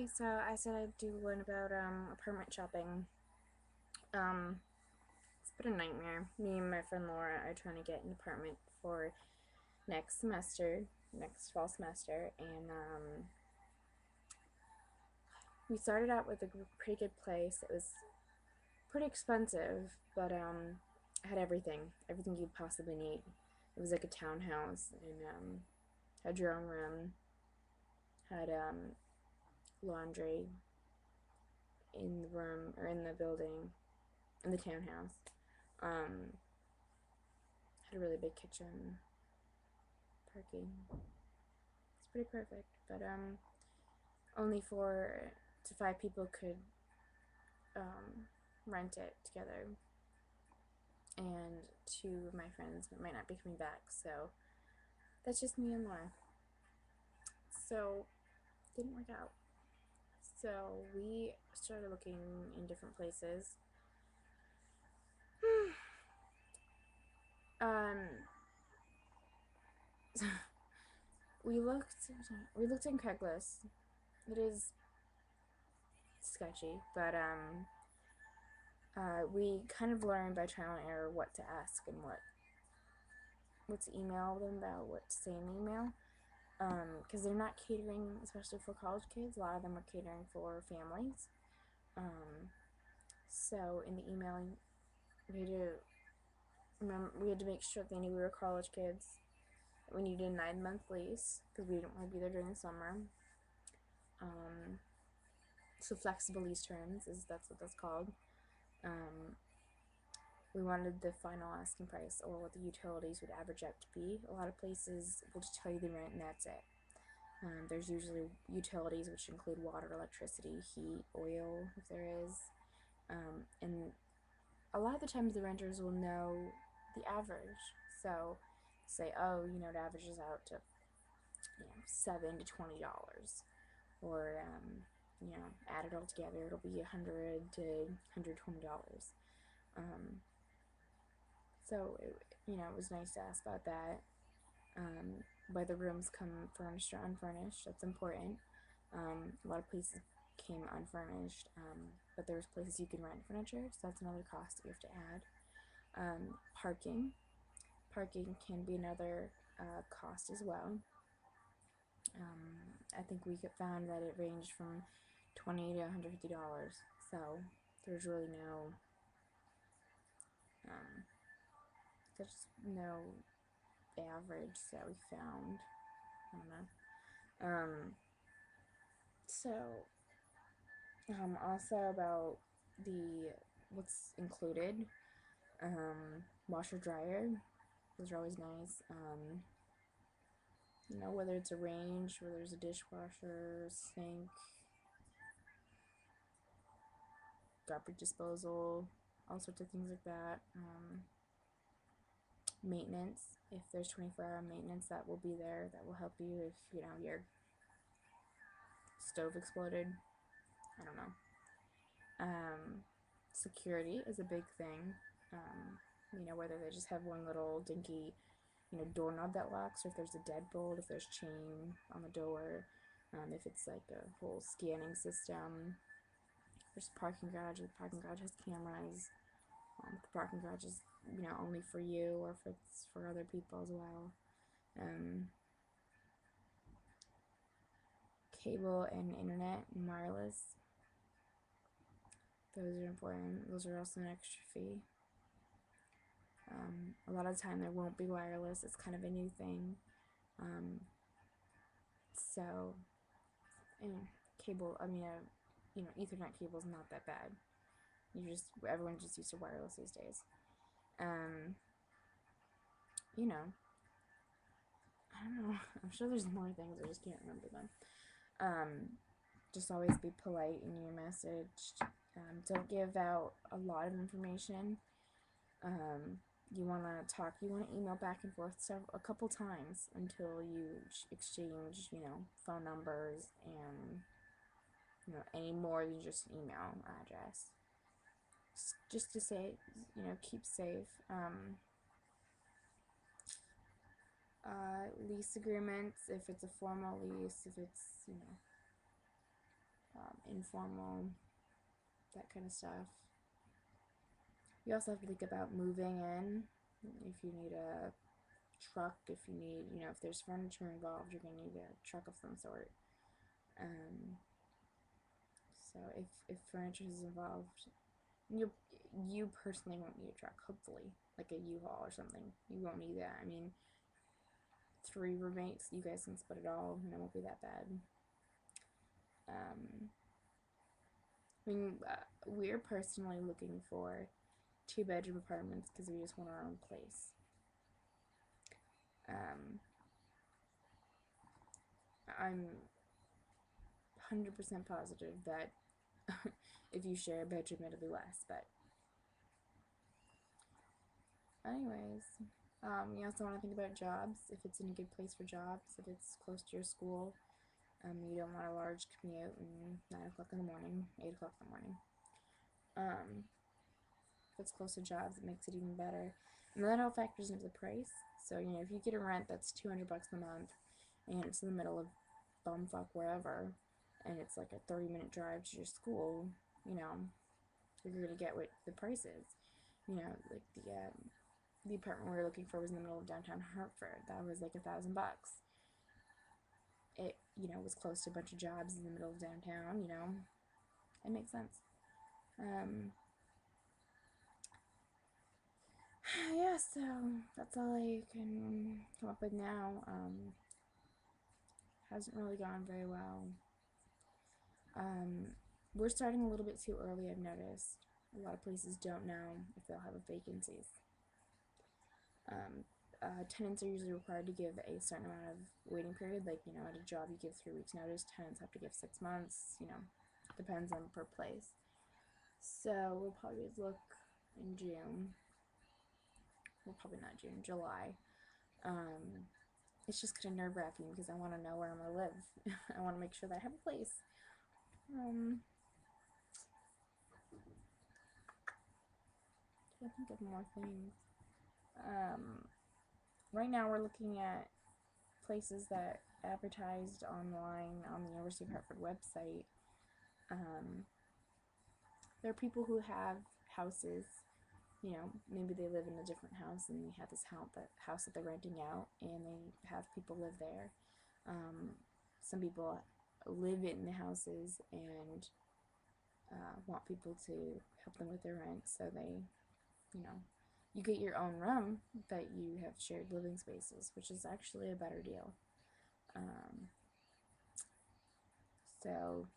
Okay, so I said I'd do one about apartment shopping. It's been a nightmare. Me and my friend Laura are trying to get an apartment for next semester, next fall semester, and we started out with a pretty good place. It was pretty expensive, but had everything you'd possibly need. It was like a townhouse, and had your own room, had laundry in the room or in the building, in the townhouse. Um, had a really big kitchen, parking. It's pretty perfect, but only 4 to 5 people could um, rent it together, and 2 of my friends might not be coming back, so that's just me and Laura. So didn't work out. So we started looking in different places. um, we looked in Craigslist. It is sketchy, but we kind of learned by trial and error what to ask and what to email them about, what to say in the email. Because they're not catering, especially for college kids. A lot of them are catering for families. Um, so in the emailing, we had to we had to make sure they knew we were college kids. We needed a 9-month lease because we didn't want to be there during the summer. Um, so flexible lease terms that's what that's called. Um, we wanted the final asking price or what the utilities would average out to be. A lot of places will just tell you the rent and that's it. There's usually utilities which include water, electricity, heat, oil, if there is. And a lot of the times the renters will know the average. So say, oh, it averages out to $7 to $20, or add it all together, it'll be $100 to $120. Um, so it was nice to ask about that. Whether rooms come furnished or unfurnished, that's important. A lot of places came unfurnished, but there's places you can rent furniture, so that's another cost that you have to add. Parking. Parking can be another cost as well. I think we found that it ranged from $20 to $150, so there's really um, no average that we found. I don't know. So also about the what's included. Washer dryer, those are always nice. Whether it's a range, whether there's a dishwasher, sink, garbage disposal, all sorts of things like that. Maintenance, if there's 24-hour maintenance, that will be there. That will help you if your stove exploded. I don't know. Security is a big thing. Whether they just have one little dinky, doorknob that locks, or if there's a deadbolt, if there's chain on the door, if it's like a whole scanning system. There's a parking garage. The parking garage has cameras. The parking garage is, only for you, or if it's for other people as well. Cable and internet and wireless. Those are important. Those are also an extra fee. A lot of the time there won't be wireless. It's kind of a new thing. So, cable, Ethernet cable is not that bad. Everyone's just used to wireless these days. I don't know. I'm sure there's more things. I just can't remember them. Just always be polite in your message. Don't give out a lot of information. You want to talk. You want to email back and forth a couple times until you exchange, phone numbers and any more than just an email address. Just to say, keep safe. Lease agreements, if it's a formal lease, if it's informal, that kind of stuff. You also have to think about moving in. If you need a truck, if you need, if there's furniture involved, you're going to need a truck of some sort. So if furniture is involved, you personally won't need a truck, hopefully, like a U-Haul or something. You won't need that. I mean, 3 roommates, you guys can split it all, and it won't be that bad. We're personally looking for 2-bedroom apartments because we just want our own place. I'm 100% positive that if you share a bedroom, it'll be less, but anyways, you also want to think about jobs, if it's in a good place for jobs, if it's close to your school. You don't want a large commute and 9 o'clock in the morning, 8 o'clock in the morning. If it's close to jobs, it makes it even better. And that all factors into the price. So, if you get a rent that's $200 a month, and it's in the middle of bumfuck wherever, and it's like a 30-minute drive to your school, you're gonna get what the price is. Like the apartment we were looking for was in the middle of downtown Hartford. That was like $1,000. It, was close to a bunch of jobs in the middle of downtown, it makes sense. Yeah, so that's all I can come up with now. Hasn't really gone very well. We're starting a little bit too early, I've noticed. A lot of places don't know if they'll have vacancies. Tenants are usually required to give a certain amount of waiting period. Like, at a job you give 3 weeks notice, tenants have to give 6 months, depends on per place. So we'll probably look in June. Well, probably not June, July. It's just kind of nerve-wracking because I want to know where I'm going to live. I want to make sure that I have a place. I think of more things. Right now we're looking at places that advertised online on the University of Hartford website. There are people who have houses, maybe they live in a different house and they have this house that they're renting out, and they have people live there. Some people live in the houses and want people to help them with their rent, so they, you get your own room, but you have shared living spaces, which is actually a better deal. So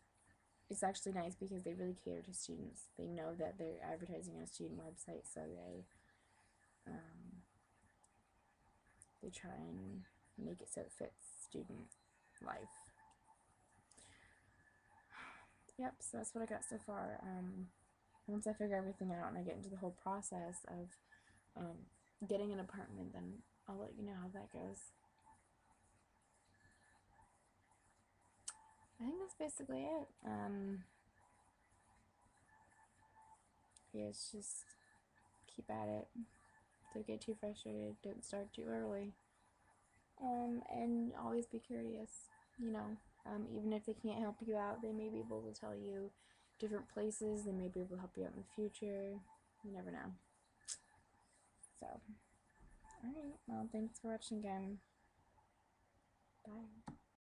it's actually nice because they really cater to students. They know that they're advertising on a student website, so they try and make it so it fits student life. Yep, so that's what I got so far. Once I figure everything out and I get into the whole process of getting an apartment, then I'll let you know how that goes. I think that's basically it. Yeah, it's just keep at it. Don't get too frustrated. Don't start too early. And always be curious. Even if they can't help you out, they may be able to tell you different places. They may be able to help you out in the future. You never know. So, alright. Well, thanks for watching again. Bye.